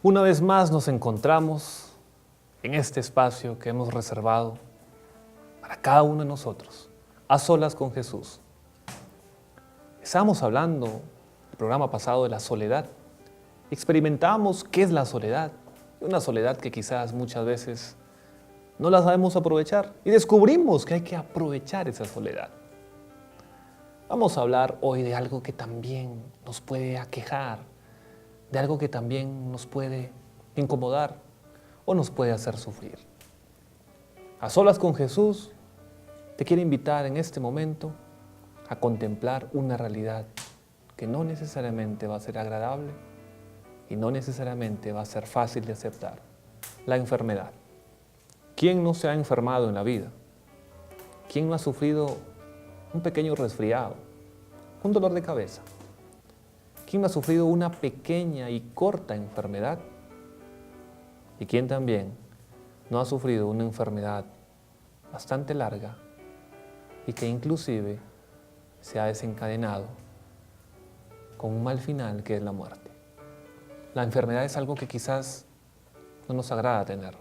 Una vez más nos encontramos en este espacio que hemos reservado para cada uno de nosotros, a solas con Jesús. Estábamos hablando el programa pasado de la soledad. Experimentamos qué es la soledad, una soledad que quizás muchas veces no la sabemos aprovechar y descubrimos que hay que aprovechar esa soledad. Vamos a hablar hoy de algo que también nos puede aquejar, de algo que también nos puede incomodar o nos puede hacer sufrir. A solas con Jesús, te quiero invitar en este momento a contemplar una realidad que no necesariamente va a ser agradable y no necesariamente va a ser fácil de aceptar: la enfermedad. ¿Quién no se ha enfermado en la vida? ¿Quién no ha sufrido un pequeño resfriado, un dolor de cabeza? ¿Quién no ha sufrido una pequeña y corta enfermedad? ¿Y quién también no ha sufrido una enfermedad bastante larga y que inclusive se ha desencadenado con un mal final, que es la muerte? La enfermedad es algo que quizás no nos agrada tener.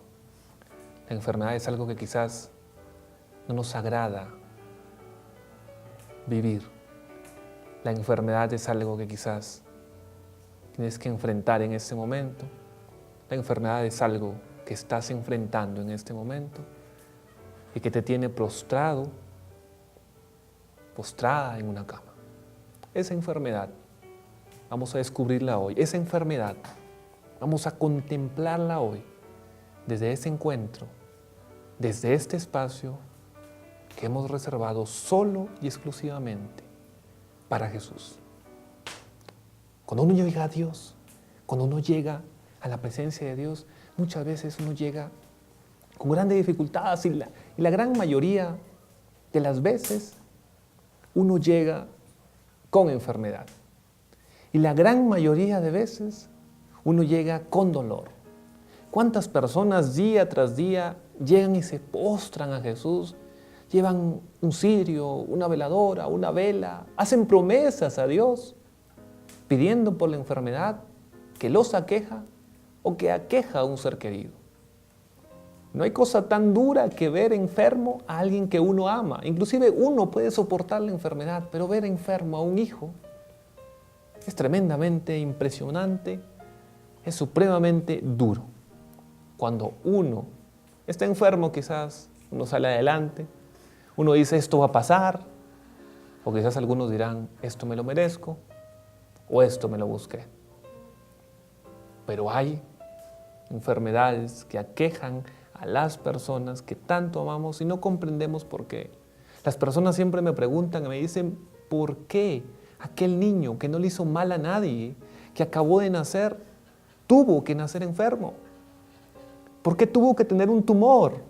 La enfermedad es algo que quizás no nos agrada vivir. La enfermedad es algo que quizás tienes que enfrentar en este momento. La enfermedad es algo que estás enfrentando en este momento y que te tiene prostrado, postrada en una cama. Esa enfermedad, vamos a descubrirla hoy. Esa enfermedad, vamos a contemplarla hoy desde ese encuentro, desde este espacio que hemos reservado solo y exclusivamente para Jesús. Cuando uno llega a Dios, cuando uno llega a la presencia de Dios, muchas veces uno llega con grandes dificultades y la gran mayoría de las veces uno llega con enfermedad. Y la gran mayoría de veces uno llega con dolor. ¿Cuántas personas día tras día llegan y se postran a Jesús? Llevan un cirio, una veladora, una vela, hacen promesas a Dios, pidiendo por la enfermedad que los aqueja o que aqueja a un ser querido. No hay cosa tan dura que ver enfermo a alguien que uno ama. Inclusive uno puede soportar la enfermedad, pero ver enfermo a un hijo es tremendamente impresionante, es supremamente duro. Cuando uno está enfermo, quizás uno sale adelante, uno dice esto va a pasar, o quizás algunos dirán esto me lo merezco, o esto me lo busqué. Pero hay enfermedades que aquejan a las personas que tanto amamos y no comprendemos por qué. Las personas siempre me preguntan y me dicen, ¿por qué aquel niño que no le hizo mal a nadie, que acabó de nacer, tuvo que nacer enfermo? ¿Por qué tuvo que tener un tumor?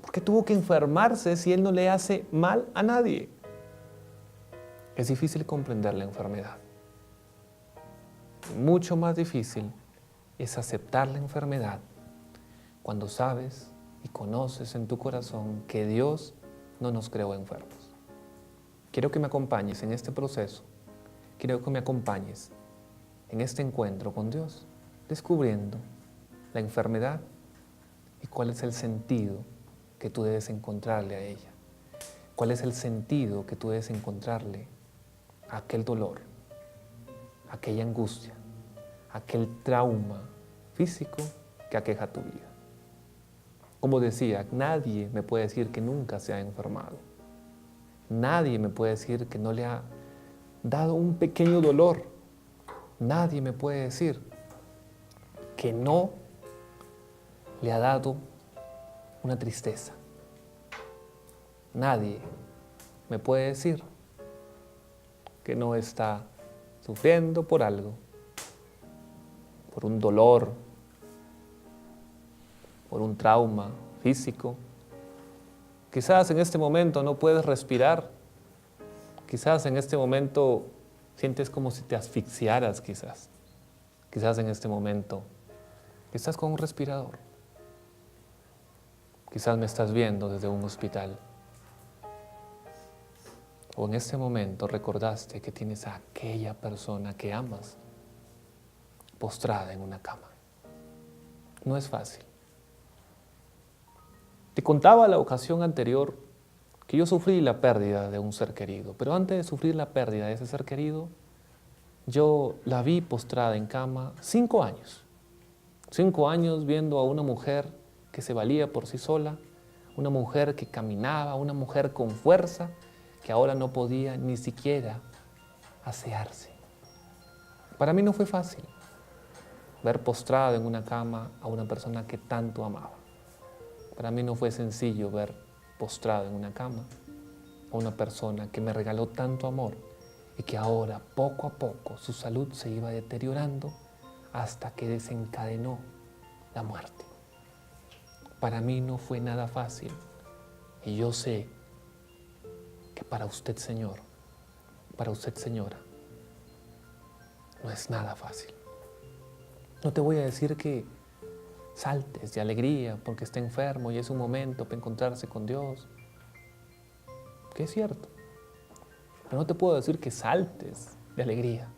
¿Por qué tuvo que enfermarse si él no le hace mal a nadie? Es difícil comprender la enfermedad. Mucho más difícil es aceptar la enfermedad cuando sabes y conoces en tu corazón que Dios no nos creó enfermos. Quiero que me acompañes en este proceso. Quiero que me acompañes en este encuentro con Dios, descubriendo la enfermedad y cuál es el sentido que tú debes encontrarle a ella. ¿Cuál es el sentido que tú debes encontrarle a aquel dolor, a aquella angustia, a aquel trauma físico que aqueja tu vida? Como decía, nadie me puede decir que nunca se ha enfermado. Nadie me puede decir que no le ha dado un pequeño dolor. Nadie me puede decir que no le ha dado una tristeza. Nadie me puede decir que no está sufriendo por algo, por un dolor, por un trauma físico. Quizás en este momento no puedes respirar. Quizás en este momento sientes como si te asfixiaras, quizás. Quizás en este momento estás con un respirador. Quizás me estás viendo desde un hospital. O en este momento recordaste que tienes a aquella persona que amas postrada en una cama. No es fácil. Te contaba la ocasión anterior que yo sufrí la pérdida de un ser querido, pero antes de sufrir la pérdida de ese ser querido, yo la vi postrada en cama 5 años. 5 años viendo a una mujer que se valía por sí sola, una mujer que caminaba, una mujer con fuerza, que ahora no podía ni siquiera asearse. Para mí no fue fácil ver postrada en una cama a una persona que tanto amaba. Para mí no fue sencillo ver postrado en una cama a una persona que me regaló tanto amor y que ahora, poco a poco, su salud se iba deteriorando hasta que desencadenó la muerte. Para mí no fue nada fácil y yo sé que para usted, señor, para usted, señora, no es nada fácil. No te voy a decir que saltes de alegría porque está enfermo y es un momento para encontrarse con Dios, que es cierto. Pero no te puedo decir que saltes de alegría.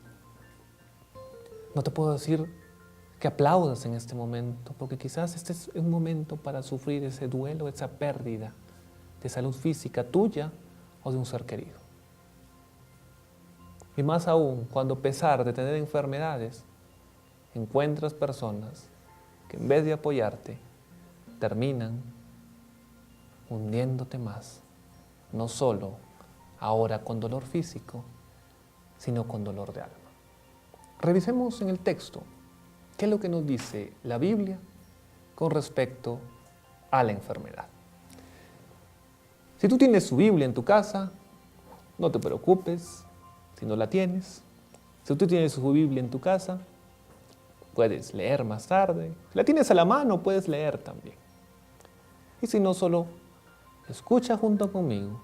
No te puedo decir que aplaudas en este momento, porque quizás este es un momento para sufrir ese duelo, esa pérdida de salud física tuya o de un ser querido. Y más aún, cuando a pesar de tener enfermedades, encuentras personas que en vez de apoyarte, terminan hundiéndote más, no solo ahora con dolor físico, sino con dolor de alma. Revisemos en el texto qué es lo que nos dice la Biblia con respecto a la enfermedad. Si tú tienes su Biblia en tu casa, no te preocupes si no la tienes. Si tú tienes su Biblia en tu casa, puedes leer más tarde. Si la tienes a la mano, puedes leer también. Y si no, solo escucha junto conmigo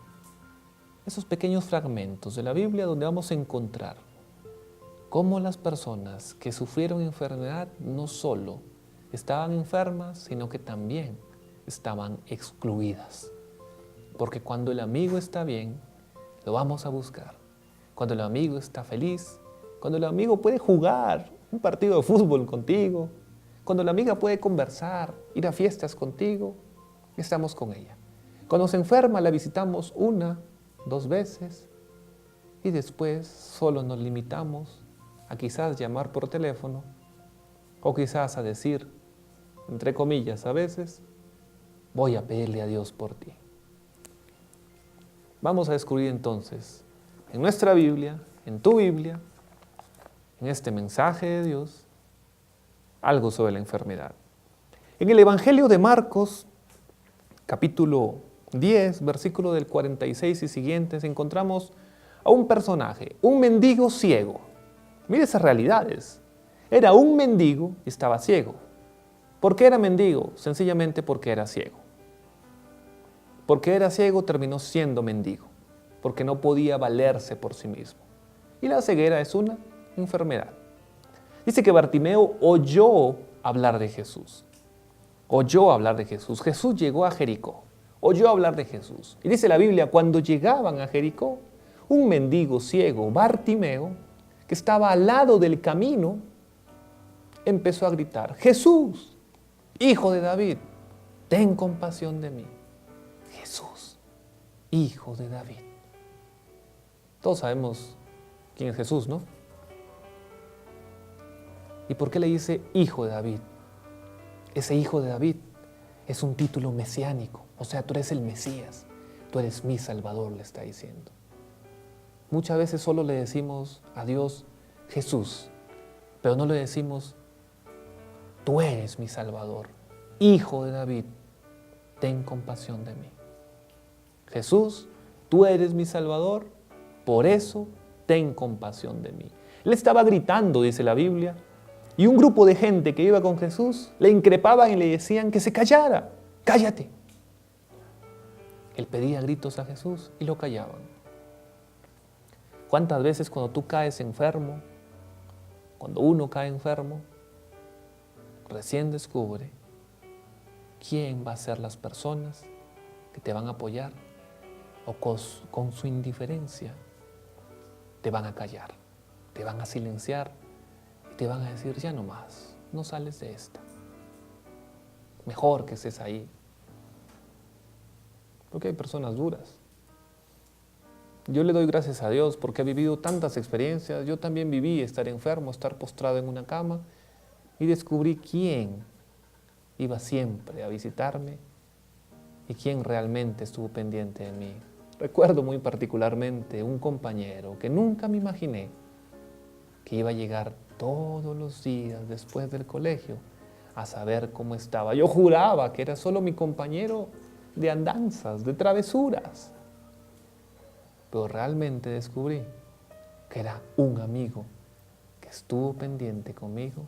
esos pequeños fragmentos de la Biblia donde vamos a encontrar cómo las personas que sufrieron enfermedad no solo estaban enfermas, sino que también estaban excluidas. Porque cuando el amigo está bien, lo vamos a buscar. Cuando el amigo está feliz, cuando el amigo puede jugar un partido de fútbol contigo, cuando la amiga puede conversar, ir a fiestas contigo, estamos con ella. Cuando se enferma, la visitamos 1, 2 veces y después solo nos limitamos a quizás llamar por teléfono o quizás a decir, entre comillas a veces, voy a pedirle a Dios por ti. Vamos a descubrir entonces en nuestra Biblia, en tu Biblia, en este mensaje de Dios, algo sobre la enfermedad. En el Evangelio de Marcos, capítulo 10, versículo del 46 y siguientes, encontramos a un personaje, un mendigo ciego. Mire esas realidades. Era un mendigo y estaba ciego. ¿Por qué era mendigo? Sencillamente porque era ciego. Porque era ciego terminó siendo mendigo, porque no podía valerse por sí mismo. Y la ceguera es una enfermedad. Dice que Bartimeo oyó hablar de Jesús. Oyó hablar de Jesús. Jesús llegó a Jericó. Oyó hablar de Jesús. Y dice la Biblia, cuando llegaban a Jericó, un mendigo ciego, Bartimeo, que estaba al lado del camino, empezó a gritar, Jesús, Hijo de David, ten compasión de mí. Jesús, Hijo de David. Todos sabemos quién es Jesús, ¿no? ¿Y por qué le dice Hijo de David? Ese Hijo de David es un título mesiánico, o sea, tú eres el Mesías, tú eres mi Salvador, le está diciendo. Muchas veces solo le decimos a Dios Jesús, pero no le decimos tú eres mi Salvador, Hijo de David, ten compasión de mí. Jesús, tú eres mi Salvador, por eso ten compasión de mí. Él estaba gritando, dice la Biblia, y un grupo de gente que iba con Jesús le increpaban y le decían que se callara, cállate. Él pedía gritos a Jesús y lo callaban. ¿Cuántas veces cuando tú caes enfermo, cuando uno cae enfermo, recién descubre quién va a ser las personas que te van a apoyar o con su indiferencia te van a callar, te van a silenciar y te van a decir ya no más, no sales de esta. mejor que estés ahí. Porque hay personas duras. Yo le doy gracias a Dios porque he vivido tantas experiencias. Yo también viví estar enfermo, estar postrado en una cama y descubrí quién iba siempre a visitarme y quién realmente estuvo pendiente de mí. Recuerdo muy particularmente un compañero que nunca me imaginé que iba a llegar todos los días después del colegio a saber cómo estaba. Yo juraba que era solo mi compañero de andanzas, de travesuras. Pero realmente descubrí que era un amigo que estuvo pendiente conmigo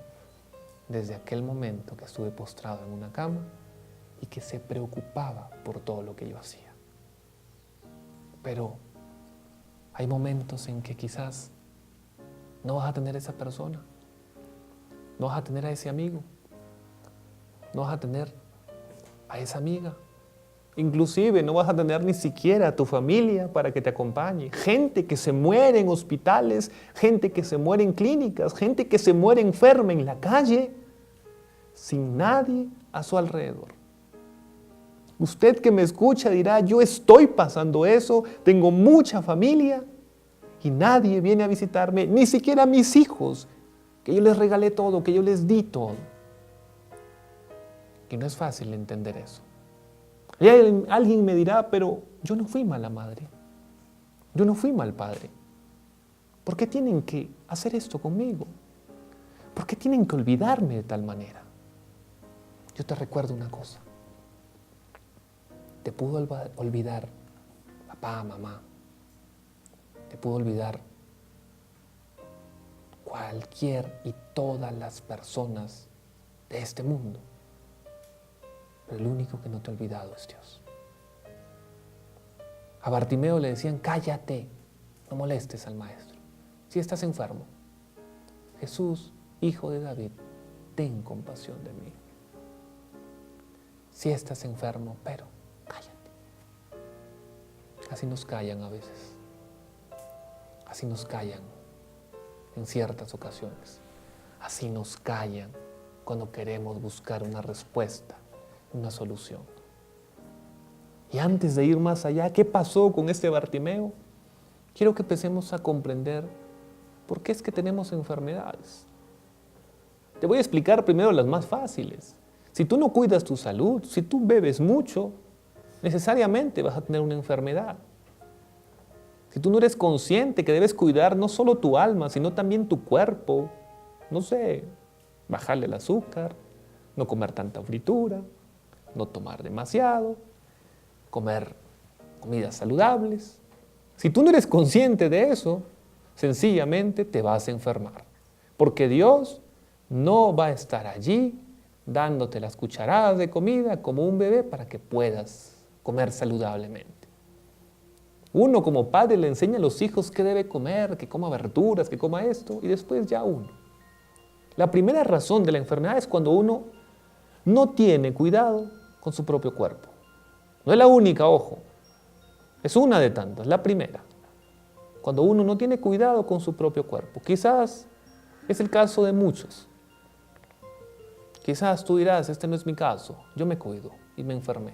desde aquel momento que estuve postrado en una cama y que se preocupaba por todo lo que yo hacía. Pero hay momentos en que quizás no vas a tener a esa persona, no vas a tener a ese amigo, no vas a tener a esa amiga. Inclusive no vas a tener ni siquiera a tu familia para que te acompañe. Gente que se muere en hospitales, gente que se muere en clínicas, gente que se muere enferma en la calle, sin nadie a su alrededor. Usted que me escucha dirá, yo estoy pasando eso, tengo mucha familia y nadie viene a visitarme, ni siquiera mis hijos, que yo les regalé todo, que yo les di todo. Y no es fácil entender eso. Y alguien me dirá, pero yo no fui mala madre, yo no fui mal padre. ¿Por qué tienen que hacer esto conmigo? ¿Por qué tienen que olvidarme de tal manera? Yo te recuerdo una cosa. Te pudo olvidar papá, mamá. Te pudo olvidar cualquier y todas las personas de este mundo. Pero el único que no te ha olvidado es Dios. A Bartimeo le decían, cállate, no molestes al maestro. Si estás enfermo, Jesús, hijo de David, ten compasión de mí. Si estás enfermo, pero cállate. Así nos callan a veces. Así nos callan en ciertas ocasiones. Así nos callan cuando queremos buscar una respuesta, una solución. Y antes de ir más allá, ¿qué pasó con este Bartimeo? Quiero que empecemos a comprender por qué es que tenemos enfermedades. Te voy a explicar primero las más fáciles. Si tú no cuidas tu salud, si tú bebes mucho, necesariamente vas a tener una enfermedad. Si tú no eres consciente que debes cuidar no solo tu alma, sino también tu cuerpo, no sé, bajarle el azúcar, no comer tanta fritura, no tomar demasiado, comer comidas saludables. Si tú no eres consciente de eso, sencillamente te vas a enfermar. Porque Dios no va a estar allí dándote las cucharadas de comida como un bebé para que puedas comer saludablemente. Uno como padre le enseña a los hijos qué debe comer, que coma verduras, que coma esto, y después ya uno. La primera razón de la enfermedad es cuando uno no tiene cuidado con su propio cuerpo. No es la única, ojo, es una de tantas, la primera. Cuando uno no tiene cuidado con su propio cuerpo. Quizás es el caso de muchos. Quizás tú dirás, este no es mi caso, yo me cuido y me enfermé.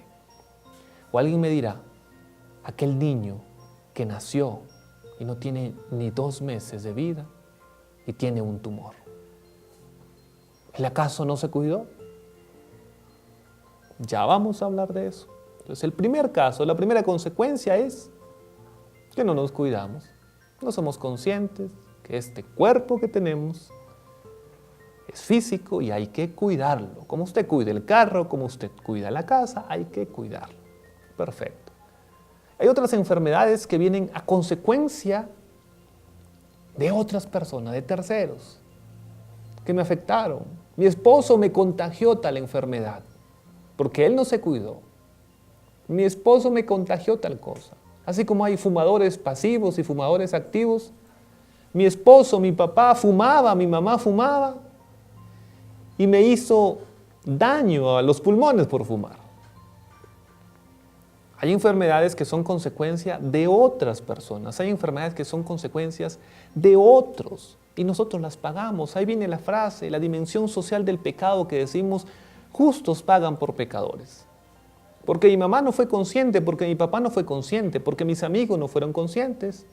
O alguien me dirá, aquel niño que nació y no tiene ni 2 meses de vida y tiene un tumor. ¿El acaso no se cuidó? Ya vamos a hablar de eso. Entonces el primer caso, la primera consecuencia es que no nos cuidamos. No somos conscientes que este cuerpo que tenemos es físico y hay que cuidarlo. Como usted cuida el carro, como usted cuida la casa, hay que cuidarlo. Perfecto. Hay otras enfermedades que vienen a consecuencia de otras personas, de terceros, que me afectaron. Mi esposo me contagió tal enfermedad, porque él no se cuidó. Mi esposo me contagió tal cosa. Así como hay fumadores pasivos y fumadores activos, mi esposo, mi papá fumaba, mi mamá fumaba y me hizo daño a los pulmones por fumar. Hay enfermedades que son consecuencia de otras personas, hay enfermedades que son consecuencias de otros y nosotros las pagamos. Ahí viene la frase, la dimensión social del pecado que decimos, justos pagan por pecadores. Porque mi mamá no fue consciente, porque mi papá no fue consciente, porque mis amigos no fueron conscientes,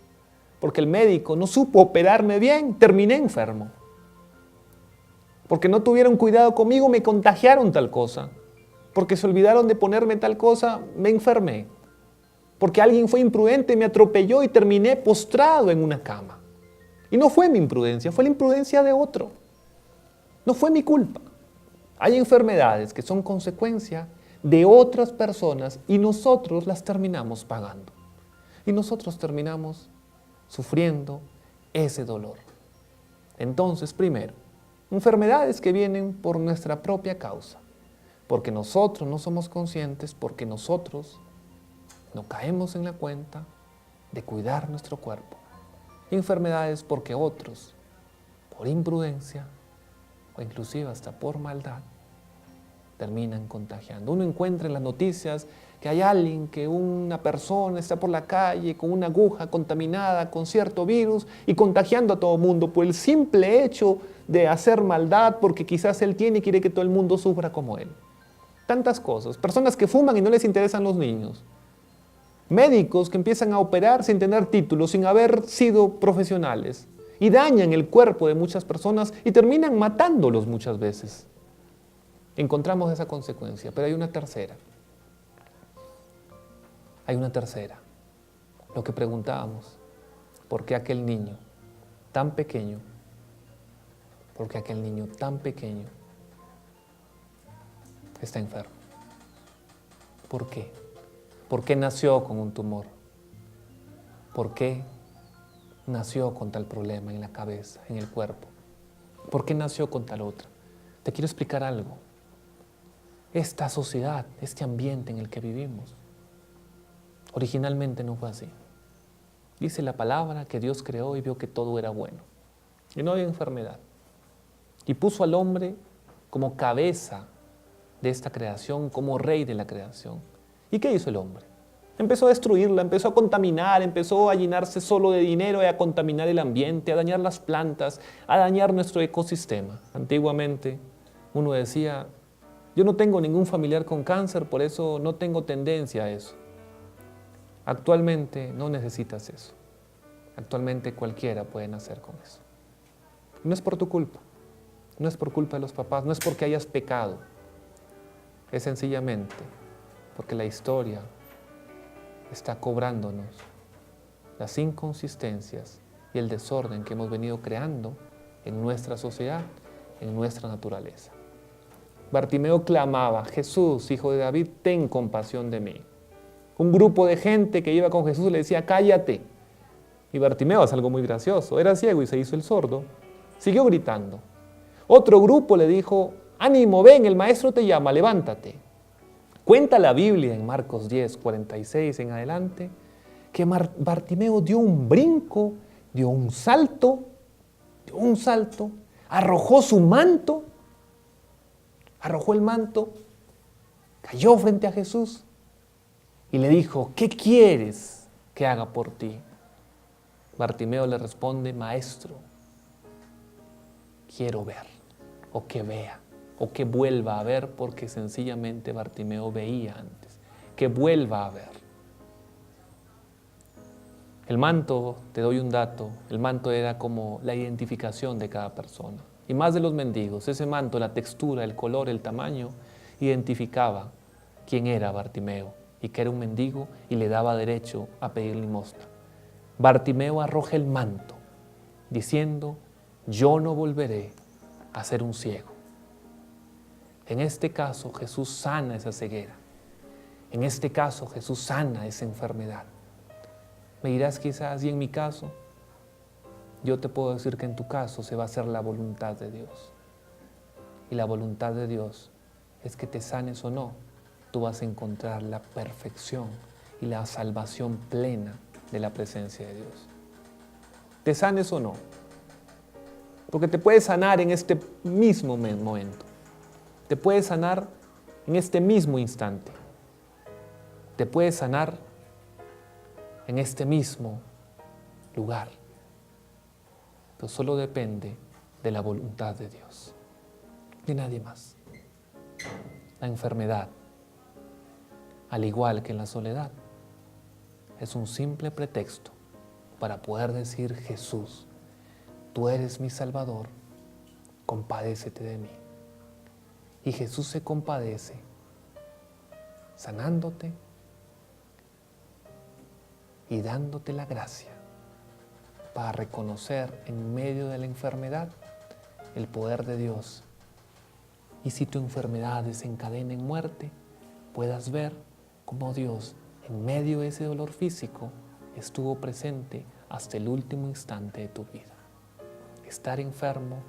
porque el médico no supo operarme bien, terminé enfermo. Porque no tuvieron cuidado conmigo, me contagiaron tal cosa. Porque se olvidaron de ponerme tal cosa, me enfermé. Porque alguien fue imprudente, me atropelló y terminé postrado en una cama. Y no fue mi imprudencia, fue la imprudencia de otro. No fue mi culpa. Hay enfermedades que son consecuencia de otras personas y nosotros las terminamos pagando. Y nosotros terminamos sufriendo ese dolor. Entonces, primero, enfermedades que vienen por nuestra propia causa, porque nosotros no somos conscientes, porque nosotros no caemos en la cuenta de cuidar nuestro cuerpo. Enfermedades porque otros, por imprudencia o inclusive hasta por maldad, terminan contagiando. Uno encuentra en las noticias que hay alguien, que una persona está por la calle con una aguja contaminada con cierto virus y contagiando a todo el mundo por el simple hecho de hacer maldad, porque quizás él tiene y quiere que todo el mundo sufra como él. Tantas cosas. Personas que fuman y no les interesan los niños. Médicos que empiezan a operar sin tener títulos, sin haber sido profesionales. Y dañan el cuerpo de muchas personas y terminan matándolos muchas veces. Encontramos esa consecuencia, pero hay una tercera. Hay una tercera. Lo que preguntábamos, ¿por qué aquel niño tan pequeño, está enfermo? ¿Por qué? ¿Por qué nació con un tumor? ¿Por qué nació con tal problema en la cabeza, en el cuerpo? ¿Por qué nació con tal otra? Te quiero explicar algo. Esta sociedad, este ambiente en el que vivimos, originalmente no fue así. Dice la palabra que Dios creó y vio que todo era bueno. Y no había enfermedad. Y puso al hombre como cabeza de esta creación, como rey de la creación. ¿Y qué hizo el hombre? Empezó a destruirla, empezó a contaminar, empezó a llenarse solo de dinero y a contaminar el ambiente, a dañar las plantas, a dañar nuestro ecosistema. Antiguamente uno decía, yo no tengo ningún familiar con cáncer, por eso no tengo tendencia a eso. Actualmente no necesitas eso. Actualmente cualquiera puede nacer con eso. No es por tu culpa, no es por culpa de los papás, no es porque hayas pecado. Es sencillamente porque la historia está cobrándonos las inconsistencias y el desorden que hemos venido creando en nuestra sociedad, en nuestra naturaleza. Bartimeo clamaba, Jesús, hijo de David, ten compasión de mí. Un grupo de gente que iba con Jesús le decía, cállate. Y Bartimeo es algo muy gracioso, era ciego y se hizo el sordo. Siguió gritando. Otro grupo le dijo, ánimo, ven, el maestro te llama, levántate. Cuenta la Biblia en Marcos 10, 46 en adelante, que Bartimeo dio un brinco, dio un salto, arrojó su manto, arrojó el manto, cayó frente a Jesús y le dijo, ¿qué quieres que haga por ti? Bartimeo le responde, maestro, quiero ver, o que vea, o que vuelva a ver, porque sencillamente Bartimeo veía antes, que vuelva a ver. El manto, te doy un dato, el manto era como la identificación de cada persona. Y más de los mendigos, ese manto, la textura, el color, el tamaño, identificaba quién era Bartimeo y que era un mendigo y le daba derecho a pedir limosna. Bartimeo arroja el manto, diciendo, yo no volveré a ser un ciego. En este caso, Jesús sana esa ceguera. En este caso, Jesús sana esa enfermedad. Me dirás quizás, y en mi caso, yo te puedo decir que en tu caso se va a hacer la voluntad de Dios. Y la voluntad de Dios es que te sanes o no, tú vas a encontrar la perfección y la salvación plena de la presencia de Dios. Te sanes o no, porque te puedes sanar en este mismo momento. Te puedes sanar en este mismo instante. Te puedes sanar en este mismo lugar. Pero solo depende de la voluntad de Dios, de nadie más. La enfermedad, al igual que en la soledad, es un simple pretexto para poder decir: Jesús, tú eres mi Salvador, compadécete de mí. Y Jesús se compadece, sanándote y dándote la gracia para reconocer en medio de la enfermedad el poder de Dios. Y si tu enfermedad desencadena en muerte, puedas ver cómo Dios, en medio de ese dolor físico, estuvo presente hasta el último instante de tu vida. Estar enfermo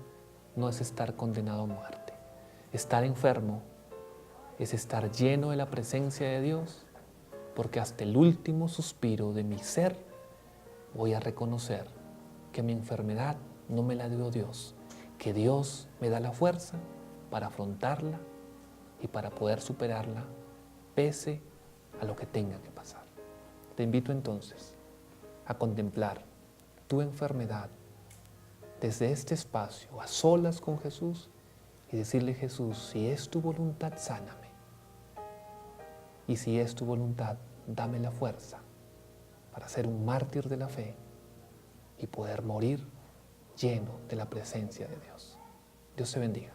no es estar condenado a muerte. Estar enfermo es estar lleno de la presencia de Dios, porque hasta el último suspiro de mi ser voy a reconocer que mi enfermedad no me la dio Dios, que Dios me da la fuerza para afrontarla y para poder superarla, pese a lo que tenga que pasar. Te invito entonces a contemplar tu enfermedad desde este espacio, a solas con Jesús, y decirle: Jesús, si es tu voluntad, sáname. Y si es tu voluntad, dame la fuerza para ser un mártir de la fe y poder morir lleno de la presencia de Dios. Dios te bendiga.